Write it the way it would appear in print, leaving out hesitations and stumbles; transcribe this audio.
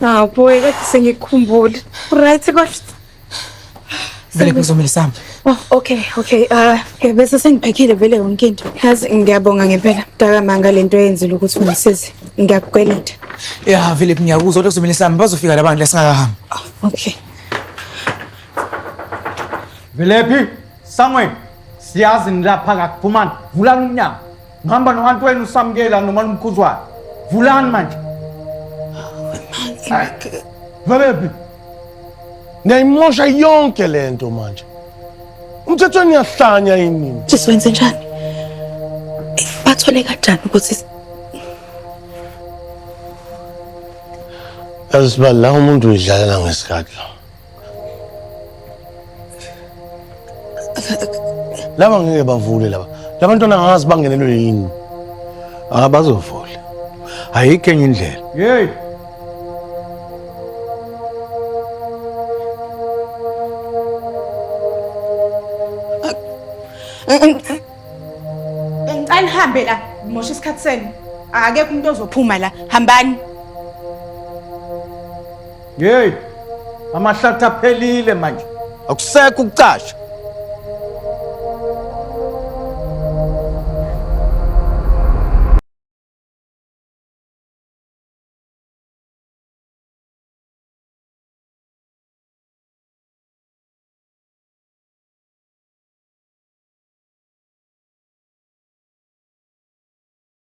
Boy, kade sengikhumbula. Right kodwa. Vele kuzomela sami. Oh, okay. Bese sengiphekile vele yonke into. Yazi ngiyabonga ngempela. Mntakamanga lento yenzile ukuthi ungisize. Ngiyakukweleta. Yeah, vele ngiyakuzwa ukuthi kuzomela sami bazofika labantu lesingakahamba. Okay. Velephi Samuel siyazi nilapha kakuphumana vulani umnyango ngihamba nohantu wenu usamkela noma umkhuzwana vulani manje Velephi Niyayimosha yonke lento manje umthethweni yahlanya yini Siwenze njani? Bathole kanjani ukuthi Asibala umuntu udlalela ngesikhathi laba ngeke bavule laba labantwana ngazi bangenelwe yini abazovula ayikho enye indlela hey ngicela hambe la ngimosha isikhathi senu akekho umuntu ozophuma la hambani hey amahlathi aphelile manje akusekho ukucasha